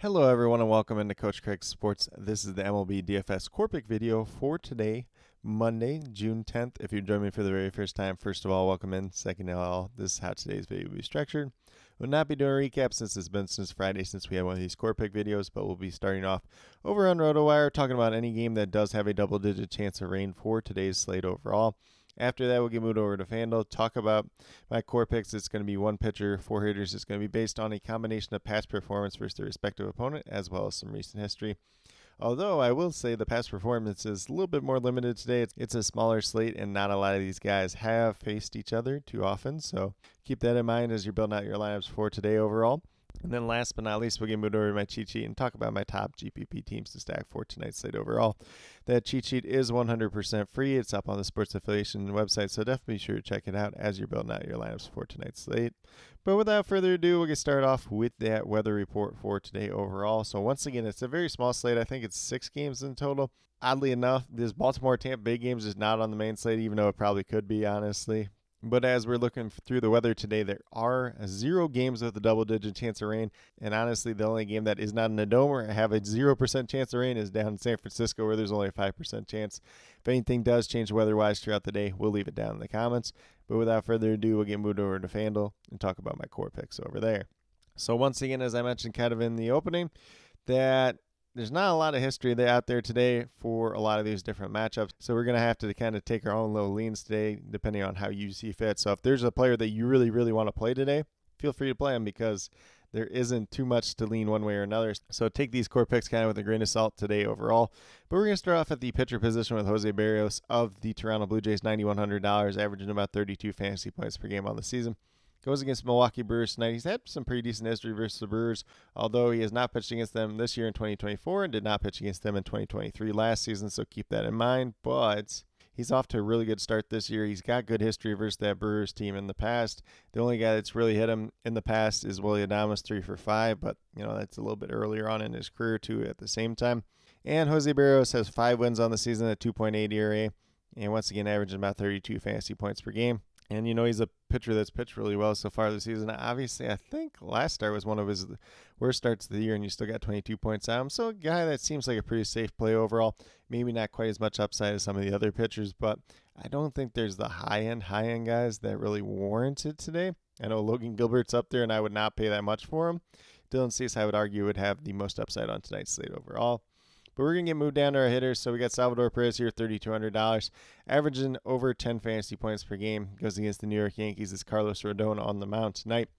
Hello everyone and welcome into Coach Craig's Sports. This is the MLB DFS Core Pick video for today, Monday, June 10th. If you're joining me for the very first time, first of all, welcome in. Second of all, this is how today's video will be structured. We'll not be doing a recap since it's been since Friday since we had one of these Core Pick videos, but we'll be starting off over on RotoWire talking about any game that does have a double-digit chance of rain for today's slate overall. After that, we'll get moved over to FanDuel, talk about my core picks. It's going to be one pitcher, four hitters. It's going to be based on a combination of past performance versus their respective opponent, as well as some recent history. Although I will say the past performance is a little bit more limited today. It's a smaller slate, and not a lot of these guys have faced each other too often. So keep that in mind as you're building out your lineups for today overall. And then last but not least, we'll get moved over to my cheat sheet and talk about my top GPP teams to stack for tonight's slate overall. That cheat sheet is 100% free. It's up on the Sports Affiliation website, so definitely be sure to check it out as you're building out your lineups for tonight's slate. But without further ado, we'll get started off with that weather report for today overall. So once again, it's a very small slate. I think it's 6 games in total. Oddly enough, this Baltimore-Tampa Bay games is not on the main slate, even though it probably could be, honestly. But as we're looking through the weather today, there are 0 games with a double-digit chance of rain. And honestly, the only game that is not in a dome or have a 0% chance of rain is down in San Francisco, where there's only a 5% chance. If anything does change weather-wise throughout the day, we'll leave it down in the comments. But without further ado, we'll get moved over to FanDuel and talk about my core picks over there. So once again, as I mentioned kind of in the opening, that there's not a lot of history out there today for a lot of these different matchups. So we're going to have to kind of take our own little leans today, depending on how you see fit. So if there's a player that you really, really want to play today, feel free to play him because there isn't too much to lean one way or another. So take these core picks kind of with a grain of salt today overall. But we're going to start off at the pitcher position with Jose Berrios of the Toronto Blue Jays, $9,100, averaging about 32 fantasy points per game on the season. Goes against Milwaukee Brewers tonight. He's had some pretty decent history versus the Brewers, although he has not pitched against them this year in 2024 and did not pitch against them in 2023 last season, so keep that in mind. But he's off to a really good start this year. He's got good history versus that Brewers team in the past. The only guy that's really hit him in the past is Willy Adames, 3 for 5, but that's a little bit earlier on in his career too at the same time. And Jose Berrios has 5 wins on the season at 2.8 ERA, and once again averaging about 32 fantasy points per game. And, he's a pitcher that's pitched really well so far this season. Obviously, I think last start was one of his worst starts of the year, and you still got 22 points out of him. So a guy that seems like a pretty safe play overall. Maybe not quite as much upside as some of the other pitchers, but I don't think there's the high-end guys that really warrant it today. I know Logan Gilbert's up there, and I would not pay that much for him. Dylan Cease, I would argue, would have the most upside on tonight's slate overall. But we're going to get moved down to our hitters. So we got Salvador Perez here, $3,200, averaging over 10 fantasy points per game. Goes against the New York Yankees. It's Carlos Rodon on the mound tonight.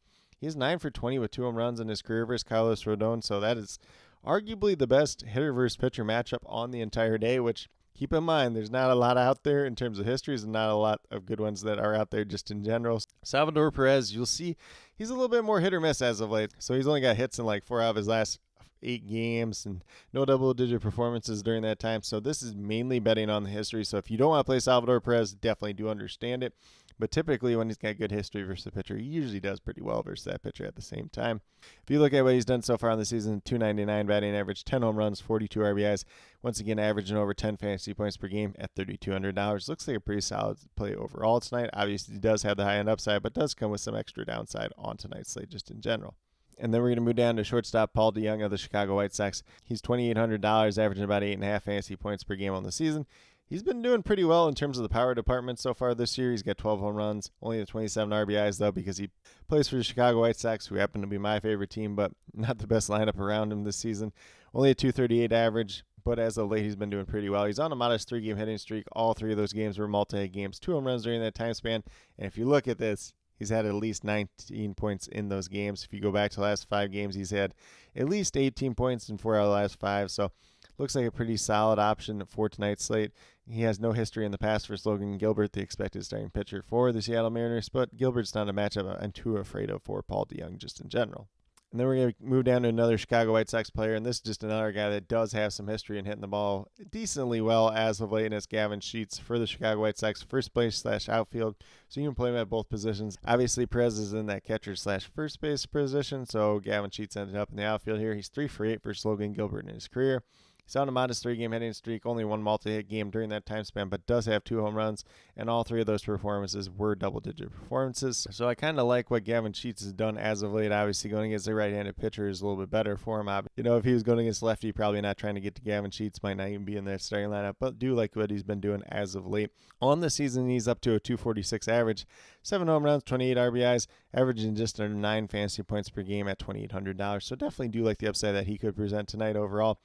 He's 9 for 20 with 2 home runs in his career versus Carlos Rodon. So that is arguably the best hitter versus pitcher matchup on the entire day, which keep in mind, there's not a lot out there in terms of histories and not a lot of good ones that are out there just in general. Salvador Perez, you'll see he's a little bit more hit or miss as of late. So he's only got hits in like 4 out of his last 8 games and no double-digit performances during that time. So this is mainly betting on the history. So if you don't want to play Salvador Perez, definitely do understand it. But typically when he's got good history versus the pitcher, he usually does pretty well versus that pitcher at the same time. If you look at what he's done so far in the season, $299 batting average, 10 home runs, 42 RBIs. Once again, averaging over 10 fantasy points per game at $3,200. Looks like a pretty solid play overall tonight. Obviously, he does have the high-end upside, but does come with some extra downside on tonight's slate just in general. And then we're going to move down to shortstop Paul DeJong of the Chicago White Sox. He's $2,800, averaging about 8.5 fantasy points per game on the season. He's been doing pretty well in terms of the power department so far this year. He's got 12 home runs, only the 27 RBIs, though, because he plays for the Chicago White Sox, who happen to be my favorite team, but not the best lineup around him this season. Only a .238 average, but as of late, he's been doing pretty well. He's on a modest 3-game hitting streak. All 3 of those games were multi-hit games, 2 home runs during that time span. And if you look at this, he's had at least 19 points in those games. If you go back to the last 5 games, he's had at least 18 points in 4 out of the last 5. So looks like a pretty solid option for tonight's slate. He has no history in the past for Logan Gilbert, the expected starting pitcher for the Seattle Mariners, but Gilbert's not a matchup I'm too afraid of for Paul DeJong just in general. And then we're going to move down to another Chicago White Sox player, and this is just another guy that does have some history in hitting the ball decently well as of late, and it's Gavin Sheets for the Chicago White Sox, first base / outfield, so you can play him at both positions. Obviously, Perez is in that catcher / first base position, so Gavin Sheets ended up in the outfield here. He's 3 for 8 versus Logan Gilbert in his career. He's on a modest 3-game hitting streak, only one multi-hit game during that time span, but does have 2 home runs, and all 3 of those performances were double-digit performances. So I kind of like what Gavin Sheets has done as of late. Obviously, going against a right-handed pitcher is a little bit better for him. If he was going against lefty, probably not trying to get to Gavin Sheets, might not even be in their starting lineup, but do like what he's been doing as of late. On the season, he's up to a 246 average, 7 home runs, 28 RBIs, averaging just under 9 fantasy points per game at $2,800. So definitely do like the upside that he could present tonight overall.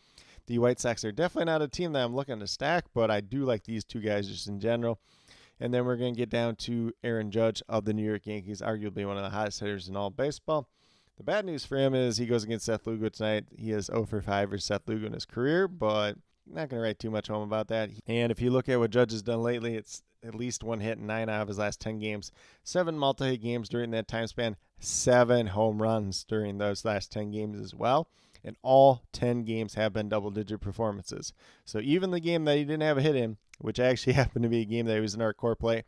The White Sox are definitely not a team that I'm looking to stack, but I do like these 2 guys just in general. And then we're going to get down to Aaron Judge of the New York Yankees, arguably one of the hottest hitters in all baseball. The bad news for him is he goes against Seth Lugo tonight. He is 0 for 5 versus Seth Lugo in his career, but I'm not going to write too much home about that. And if you look at what Judge has done lately, it's at least 1 hit in 9 out of his last 10 games, 7 multi-hit games during that time span, 7 home runs during those last 10 games as well. And all 10 games have been double-digit performances. So even the game that he didn't have a hit in, which actually happened to be a game that he was in our core play,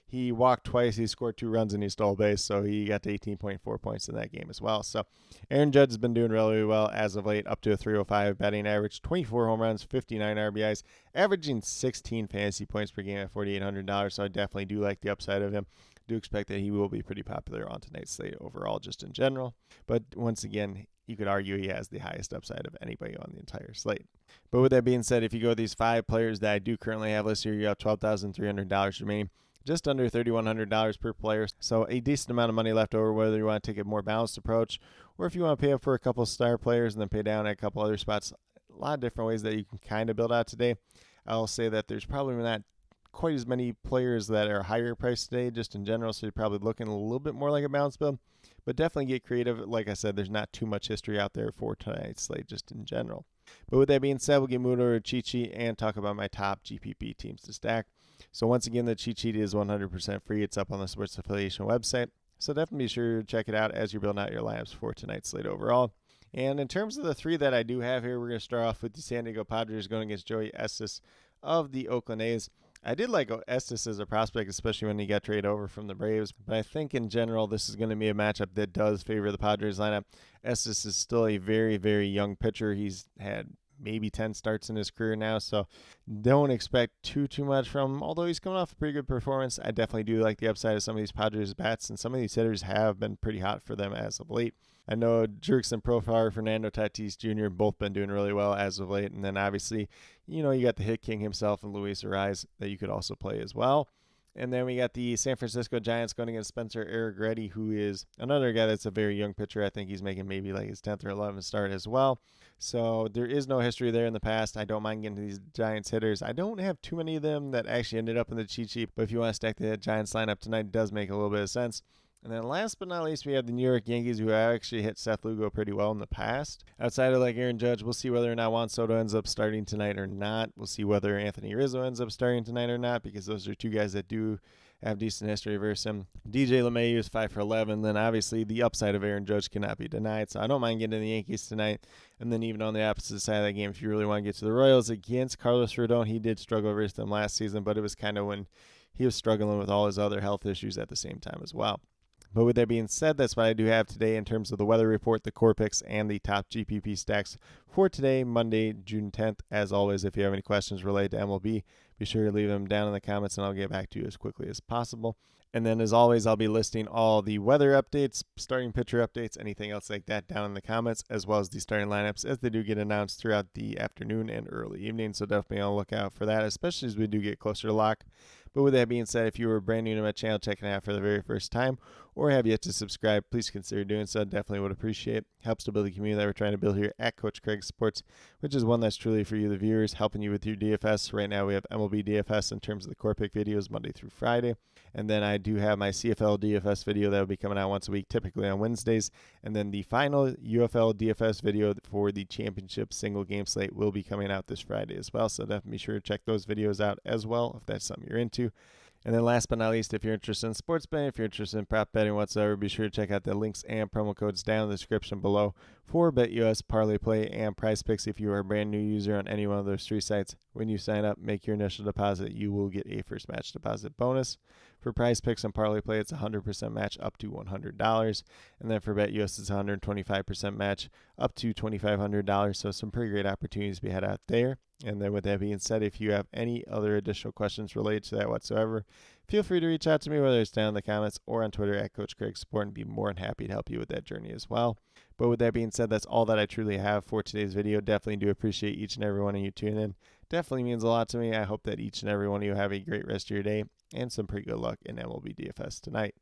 he walked twice, he scored 2 runs, and he stole a base, so he got to 18.4 points in that game as well. So Aaron Judge has been doing really well as of late, up to a 305 batting average, 24 home runs, 59 RBIs, averaging 16 fantasy points per game at $4,800. So I definitely do like the upside of him. Do expect that he will be pretty popular on tonight's slate overall, just in general. But once again, you could argue he has the highest upside of anybody on the entire slate. But with that being said, if you go with these 5 players that I do currently have listed here, you have $12,300 remaining, just under $3,100 per player. So a decent amount of money left over, whether you want to take a more balanced approach or if you want to pay up for a couple star players and then pay down at a couple other spots. A lot of different ways that you can kind of build out today. I'll say that there's probably not quite as many players that are higher priced today just in general, so you're probably looking a little bit more like a balanced build. But definitely get creative. Like I said, there's not too much history out there for tonight's slate just in general. But with that being said, we'll get moved over to cheat sheet and talk about my top GPP teams to stack. So once again, the cheat sheet is 100% free. It's up on the Sports Affiliation website. So definitely be sure to check it out as you're building out your lineups for tonight's slate overall. And in terms of the 3 that I do have here, we're going to start off with the San Diego Padres going against Joey Estes of the Oakland A's. I did like Estes as a prospect, especially when he got traded over from the Braves. But I think in general, this is going to be a matchup that does favor the Padres lineup. Estes is still a very, very young pitcher. He's had maybe 10 starts in his career now, so don't expect too much from him. Although he's coming off a pretty good performance, I definitely do like the upside of some of these Padres bats, and some of these hitters have been pretty hot for them as of late. I know Jurickson Profar, Fernando Tatis Jr. both been doing really well as of late. And then obviously, you got the hit king himself and Luis Arraez that you could also play as well. And then we got the San Francisco Giants going against Spencer Arrigretti, who is another guy that's a very young pitcher. I think he's making maybe like his 10th or 11th start as well. So there is no history there in the past. I don't mind getting to these Giants hitters. I don't have too many of them that actually ended up in the cheat sheet. But if you want to stack the Giants lineup tonight, it does make a little bit of sense. And then last but not least, we have the New York Yankees, who actually hit Seth Lugo pretty well in the past. Outside of like Aaron Judge, we'll see whether or not Juan Soto ends up starting tonight or not. We'll see whether Anthony Rizzo ends up starting tonight or not, because those are 2 guys that do have decent history versus him. DJ LeMahieu is 5 for 11. Then obviously the upside of Aaron Judge cannot be denied. So I don't mind getting to the Yankees tonight. And then even on the opposite side of that game, if you really want to get to the Royals against Carlos Rodon, he did struggle versus them last season, but it was kind of when he was struggling with all his other health issues at the same time as well. But with that being said, that's what I do have today in terms of the weather report, the core picks, and the top GPP stacks for today, Monday, June 10th. As always, if you have any questions related to MLB, be sure to leave them down in the comments, and I'll get back to you as quickly as possible. And then, as always, I'll be listing all the weather updates, starting pitcher updates, anything else like that down in the comments, as well as the starting lineups as they do get announced throughout the afternoon and early evening. So definitely on the lookout for that, especially as we do get closer to lock. But with that being said, if you were brand new to my channel, checking it out for the very first time, or have yet to subscribe, please consider doing so. Definitely would appreciate it. Helps to build the community that we're trying to build here at Coach Craig Sports, which is one that's truly for you, the viewers, helping you with your DFS. Right now we have MLB DFS in terms of the core pick videos Monday through Friday. And then I do have my CFL DFS video that will be coming out once a week, typically on Wednesdays. And then the final UFL DFS video for the championship single game slate will be coming out this Friday as well. So definitely be sure to check those videos out as well if that's something you're into. And then last but not least, if you're interested in sports betting, if you're interested in prop betting whatsoever, be sure to check out the links and promo codes down in the description below for BetUS, Parlay Play, and Prize Picks. If you are a brand new user on any one of those three sites, when you sign up, make your initial deposit, you will get a first match deposit bonus. For Prize Picks and Parlay Play, it's 100% match up to $100. And then for BetUS, it's 125% match up to $2,500. So some pretty great opportunities to be had out there. And then with that being said, if you have any other additional questions related to that whatsoever, feel free to reach out to me, whether it's down in the comments or on Twitter at Coach Craig Sport, and be more than happy to help you with that journey as well. But with that being said, that's all that I truly have for today's video. Definitely do appreciate each and every one of you tuning in. Definitely means a lot to me. I hope that each and every one of you have a great rest of your day and some pretty good luck in MLB DFS tonight.